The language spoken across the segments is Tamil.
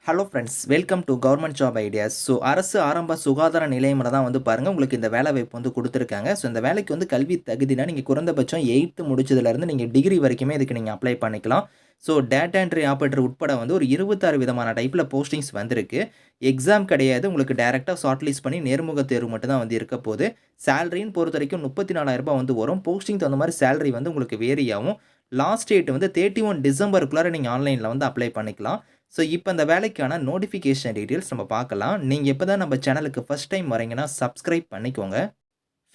Hello friends, welcome to government job ideas. So அரசு ஆரம்ப சுகாதார நிலையமில தான் வந்து பாருங்கள் உங்களுக்கு இந்த வேலை வாய்ப்பு வந்து கொடுத்துருக்காங்க. ஸோ இந்த வேலைக்கு வந்து கல்வி தகுதினா நீங்கள் குறைந்தபட்சம் 8th முடிச்சதுலேருந்து நீங்கள் டிகிரி வரைக்குமே இதுக்கு நீங்கள் அப்ளை பண்ணிக்கலாம். ஸோ டேட்டா என்ட்ரி ஆப்பரேட்டர் உட்பட வந்து ஒரு 26 விதமான டைப்பில் போஸ்டிங்ஸ் வந்திருக்கு. எக்ஸாம் கிடையாது, உங்களுக்கு டேரெக்டாக ஷார்ட் லிஸ்ட் பண்ணி நேர்முக தேர்வு மட்டும் தான் வந்து இருக்க போகுது. சேலரின்னு பொறுத்த வரைக்கும் 34,000 வந்து வரும். போஸ்டிங் தகுந்த மாதிரி சேலரி வந்து உங்களுக்கு வேரி ஆகும். லாஸ்ட் டேட் வந்து 31 டிசம்பருக்குள்ளார நீங்கள் ஆன்லைனில் வந்து அப்ளை பண்ணிக்கலாம். ஸோ இப்போ இந்த வேலைக்கான நோட்டிஃபிகேஷன் டீட்டெயில்ஸ் நம்ம பார்க்கலாம். நீங்கள் இப்போ தான் நம்ம சேனலுக்கு ஃபர்ஸ்ட் டைம் வரீங்கன்னா சப்ஸ்கிரைப் பண்ணிக்கோங்க.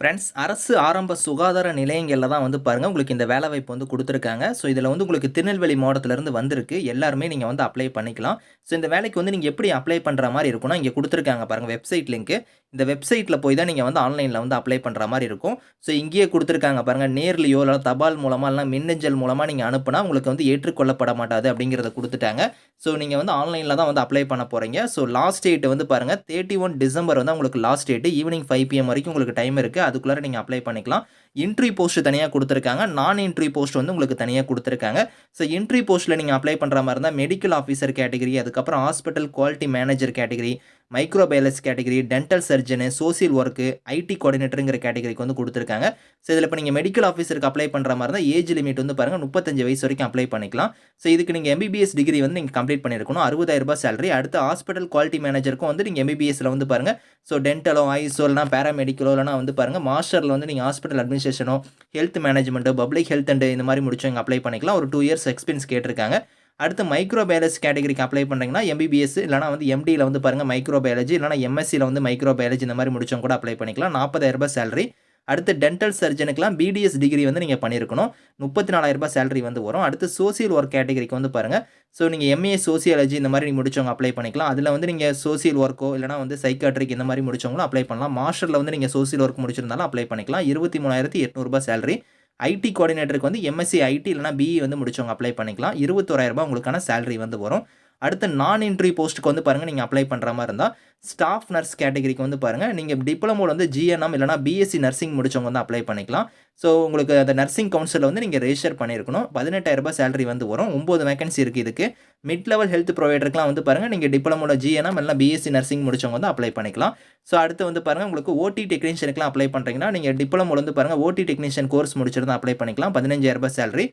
ஃப்ரெண்ட்ஸ், அரசு ஆரம்ப சுகாதார நிலையங்களில் தான் வந்து பாருங்கள் உங்களுக்கு இந்த வேலை வாய்ப்பு வந்து கொடுத்துருக்காங்க. ஸோ இதில் வந்து உங்களுக்கு திருநெல்வேலி மாவட்டத்திலேருந்து வந்திருக்கு. எல்லாருமே நீங்கள் வந்து அப்ளை பண்ணிக்கலாம். ஸோ இந்த வேலைக்கு வந்து நீங்கள் எப்படி அப்ளை பண்ணுற மாதிரி இருக்கும்னா, இங்கே கொடுத்துருக்காங்க பாருங்கள் வெப்சைட் லிங்க்கு. இந்த வெப்சைட்டில் போய் தான் நீங்கள் வந்து ஆன்லைனில் வந்து அப்ளை பண்ணுற மாதிரி இருக்கும். ஸோ இங்கேயே கொடுத்துருக்காங்க பாருங்கள், நேர்லையோ இல்லை தபால் மூலமாக இல்லை மின்னஞ்சல் மூலமாக நீங்கள் அனுப்புனா உங்களுக்கு வந்து ஏற்றுக்கொள்ளப்பட மாட்டாது அப்படிங்கிறத கொடுத்துட்டாங்க. ஸோ நீங்கள் வந்து ஆன்லைனில் தான் வந்து அப்ளை பண்ண போகிறீங்க. ஸோ லாஸ்ட் டேட் வந்து பாருங்கள் 31 டிசம்பர் வந்து உங்களுக்கு லாஸ்ட் டேட்டு. ஈவினிங் 5 PM வரைக்கும் உங்களுக்கு டைம் இருக்குது. அதுக்குள்ளார நீங்கள் அப்ளை பண்ணிக்கலாம். இன்ட்ரி போஸ்ட் தனியாக கொடுத்துருக்காங்க. நான் இன்ட்ரி போஸ்ட் வந்து உங்களுக்கு தனியாக கொடுத்துருக்காங்க. ஸோ இன்ட்ரி போஸ்ட்டில் நீங்கள் அப்ளை பண்ணுற மாதிரி இருந்தால் மெடிக்கல் ஆஃபீஸர் கேட்டகரி, அதுக்கப்புறம் hospital quality manager category, microbiology category, dental surgeon, social work, IT கோஆர்டினேட்டருங்கிற கேட்டகரிக்கு வந்து கொடுத்துருக்காங்க. ஸோ இதில் இப்போ நீங்கள் மெடிக்கல் ஆஃபீஸருக்கு அப்ளை பண்ணுற மாதிரி இருந்தால் ஏஜ் லிமிட் வந்து பாருங்கள் 35 வயசு வரைக்கும் அப்ளை பண்ணிக்கலாம். ஸோ இதுக்கு நீங்கள் MBBS டிகிரி வந்து நீங்கள் கம்ப்ளீட் பண்ணியிருக்கணும். 60,000 சேலரி. அடுத்து ஹாஸ்பிட்டல் குவாலிட்டி மேனேஜருக்கும் வந்து நீங்கள் MBBSல வந்து பாருங்கள். ஸோ டென்டலோ, ஐஸோ இல்லைனா பேராமெடிக்கலோ இல்லைனா வந்து பாருங்கள் மாஸ்டரில் வந்து நீங்கள் ஹாஸ்பிட்டல் அட்மினிஸ்ட்ரேஷனோ, ஹெல்த் மேனேஜ்மெண்ட்டோ, பப்ளிக் ஹெல்த் அண்ட் இந்த மாதிரி முடிச்சவங்க அப்ளை பண்ணிக்கலாம். ஒரு 2 இயர்ஸ் எக்ஸ்பீரியன்ஸ் கேட்டிருக்காங்க. அடுத்து மைக்ரோபயாலஜி கேட்டகரிக்கு அப்ளை பண்ணுறீங்கன்னா MBBS இல்லைனா வந்து MDயில் வந்து பாருங்கள் மைக்ரோபயாலஜி இல்லைனா MSCயில் வந்து மைக்ரோபயாலஜி இந்த மாதிரி முடிச்சவங்க கூட அப்ளை பண்ணிக்கலாம். 40,000 சேலரி. அடுத்து டென்டல் சர்ஜனுக்குலாம் BDS டிகிரி வந்து நீங்கள் பண்ணியிருக்கணும். 34,000 சேலரி வந்து வரும். அடுத்து சோசியல் ஒர்க் கேட்டகரிக்கு வந்து பாருங்கள். ஸோ நீங்கள் MA சோசியாலஜி இந்த மாதிரி நீங்கள் முடிச்சவங்க அப்ளை பண்ணிக்கலாம். அதில் வந்து நீங்கள் சோசியல் ஒர்க்கோ இல்லைனா வந்து சைக்காட்ரிக் இந்த மாதிரி முடிச்சவங்களும் அப்ளை பண்ணலாம். மாஸ்டரில் வந்து நீங்கள் சோசியல் ஒர்க் முடிச்சிருந்தாலும் அப்ளை பண்ணிக்கலாம். 23,800 சேலரி. ஐடி கோஆர்டினேட்டருக்கு வந்து MSc ஐடி இல்லைனா BE வந்து முடிச்சவங்க அப்ளை பண்ணிக்கலாம். 21,000 உங்களுக்கான சேலரி வந்து வரும். அடுத்து நான் என்ட்ரி போஸ்ட்டுக்கு வந்து பாருங்கள் நீங்கள் அப்ளை பண்ணுற மாதிரி இருந்தால் ஸ்டாஃப் நர்ஸ் கேட்டகரிக்கு வந்து பாருங்கள் நீங்கள் டிப்ளமோவில் வந்து GNM இல்லைனா BSc நர்சிங் முடிச்சவங்க வந்து அப்ளை பண்ணிக்கலாம். ஸோ உங்களுக்கு அந்த நர்சிங் கவுன்சிலில் வந்து நீங்கள் ரெஜிஸ்டர் பண்ணியிருக்கணும். 18,000 சேலரி வந்து வரும். 9 வேகன்சி இருக்குது இதுக்கு. மிட் லெவல் ஹெல்த் ப்ரொவைடருக்குலாம் வந்து பாருங்கள் நீங்கள் டிப்ளமோவில் GNM இல்லைனா BSc நர்சிங் முடிச்சவங்க வந்து அப்ளை பண்ணிக்கலாம். ஸோ அடுத்து வந்து பாருங்கள் உங்களுக்கு OT டெக்னீஷியனுக்குலாம் அப்ளை பண்ணுறீங்கன்னா நீங்கள் டிப்ளமோவில் வந்து பாருங்கள் OT டெக்னீஷியன் கோர்ஸ் முடிச்சிருந்தா அப்ளை பண்ணிக்கலாம். 15,000 சேலரி.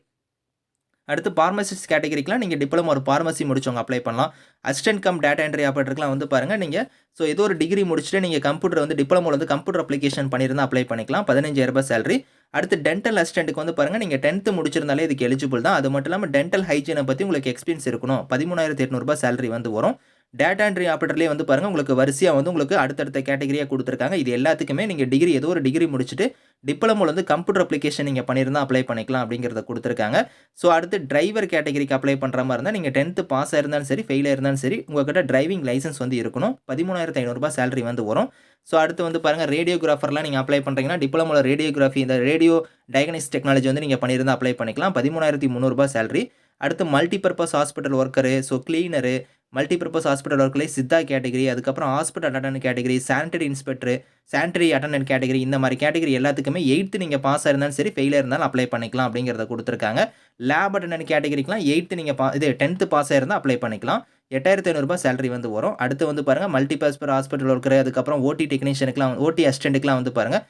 அடுத்து பார்மசிஸ்ட் கேட்டகரிக்கெலாம் நீங்கள் டிப்ளமோ ஒரு பார்மசி முடிச்சவங்க அப்ளை பண்ணலாம். அசிஸ்டன்ட் கம் டேட்டா என்ட்ரி ஆப்பரேட்டருக்குலாம் வந்து பாருங்கள் நீங்கள் ஏதோ ஒரு டிகிரி முடிச்சுட்டு நீங்கள் கம்ப்யூட்டர் வந்து டிப்ளமோவில் வந்து கம்ப்யூட்டர் அப்ளிகேஷன் பண்ணியிருந்தால் அப்ளை பண்ணிக்கலாம். 15,000 சேலரி. அடுத்து டென்டல் அசிஸ்டன்ட்டுக்கு வந்து பாருங்கள் நீங்கள் 10th முடிச்சிருந்தாலே இதுக்கு எலிஜிபிள் தான். அது மட்டும் இல்லாமல் டென்டல் ஹைஜீனை பற்றி உங்களுக்கு எக்ஸ்பீரியன்ஸ் இருக்கணும். 13,800 சேலரி வந்து வரும். டேட்டா என்ட்ரி ஆப்பரேட்டர்லேயே வந்து பாருங்கள் உங்களுக்கு வரிசையாக வந்து உங்களுக்கு அடுத்தடுத்த கேட்டகரியாக கொடுத்துருக்காங்க. இது எல்லாத்துக்குமே நீங்கள் டிகிரி ஏதோ ஒரு டிகிரி முடிச்சுட்டு டிப்ளமோவில் வந்து கம்ப்யூட்டர் அப்ளிகேஷன் நீங்கள் பண்ணியிருந்தால் அப்ளை பண்ணிக்கலாம் அப்படிங்கிறத கொடுத்துருக்காங்க. ஸோ அடுத்து டிரைவர் கேட்டகரிக்கு அப்ளை பண்ணுற மாதிரி இருந்தால் நீங்கள் 10th பாஸ் ஆயிருந்தாலும் சரி ஃபெயில் ஆயிருந்தாலும் சரி உங்கள்கிட்ட டிரைவிங் லைசன்ஸ் வந்து இருக்கணும். 13,500 சேலரி வந்து வரும். ஸோ அடுத்து வந்து பாருங்கள் ரேடியோகிராஃபர்லாம் நீங்கள் அப்ளை பண்ணுறீங்கன்னா டிப்ளமோவில் ரேடியோகிராஃபி இந்த ரேடியோ டயக்னிஸ்டிக் டெக்னாலஜி வந்து நீங்கள் பண்ணியிருந்தால் அப்ளை பண்ணிக்கலாம். 13,300 சேலரி. அடுத்து multipurpose hospital worker, so cleaner, multipurpose hospital ஒர்க்லேயே சித்தா கேட்டகரி, அதுக்கப்புறம் hospital attendant category, sanitary inspector, sanitary attendant category இந்த மாதிரி கேட்டகரி எல்லாத்துக்குமே 8th நீங்கள் பாஸ் ஆயிருந்தாலும் சரி ஃபெயில் இருந்தாலும் அப்ளை பண்ணிக்கலாம் அப்படிங்கிறத கொடுத்துருக்காங்க. லேப் அட்டண்டன்ட் கேட்டகரிக்கெலாம் 8th நீங்கள் 10th பாஸ் ஆயிருந்தால் அப்ளை பண்ணிக்கலாம். 8,500 சேலரி வந்து வரும். அடுத்து வந்து பாருங்கள் மல்டிபர்பஸ் ஹாஸ்பிட்டல் ஒர்க்கர், அதுக்கப்புறம் OT டெக்னீஷியனுக்குலாம் OT அசிஸ்டண்ட்டுக்குலாம் வந்து பாருங்கள்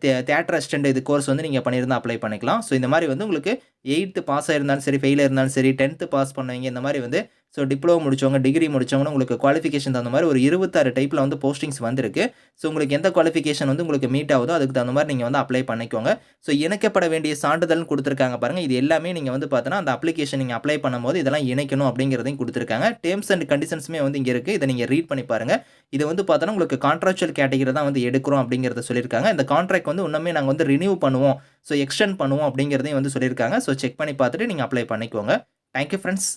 தியேட்டர் அசிஸ்டன்ட் இது கோர்ஸ் வந்து நீங்கள் பண்ணியிருந்தால் அப்ளை பண்ணிக்கலாம். ஸோ இந்த மாதிரி வந்து உங்களுக்கு 8th பாஸ் ஆயிருந்தாலும் சரி ஃபெயில் இருந்தாலும் சரி 10th பாஸ் பண்ணுவீங்க இந்த மாதிரி வந்து டிப்ளமோ முடிச்சவங்க டிகிரி முடிச்சவங்க உங்களுக்கு குவாலிஃபிகேஷன் தகுந்த மாதிரி ஒரு 26 டைப்பில் வந்து போஸ்டிங்ஸ் வந்திருக்கு. ஸோ உங்களுக்கு எந்த குவாலிஃபிகேஷன் வந்து உங்களுக்கு மீட் ஆகுதோ அதுக்கு தகுந்த மாதிரி நீங்கள் வந்து அப்ளை பண்ணிக்கோங்க. ஸோ இணைக்கப்பட வேண்டிய சான்றிதழ்னு கொடுத்துருக்காங்க பாருங்கள். இது எல்லாமே நீங்கள் வந்து பார்த்தோன்னா அந்த அப்ளிகேஷன் நீங்கள் அப்ளை பண்ணும்போது இதெல்லாம் இணைக்கணும் அப்படிங்கிறதையும் கொடுத்துருக்காங்க. டேர்ம்ஸ் அண்ட் கண்டிஷன்ஸுமே வந்து இங்கே இருக்குது. இதை நீங்கள் ரீட் பண்ணி பாருங்கள். இது வந்து பார்த்தோன்னா உங்களுக்கு கான்ட்ராக்சுவல் கேட்டகரி தான் வந்து எடுக்கிறோம் அப்படிங்கிறத சொல்லியிருக்காங்க. இந்த கான்ட்ராக்ட் வந்து இன்னுமே நாங்கள் வந்து ரினியூ பண்ணுவோம், எக்ஸ்டெண்ட் பண்ணுவோம் அப்படிங்கிறதையும் வந்து சொல்லியிருக்காங்க. செக் பண்ணி பார்த்துட்டு நீங்கள் அப்ளை பண்ணிக்கோங்க. Thank you friends.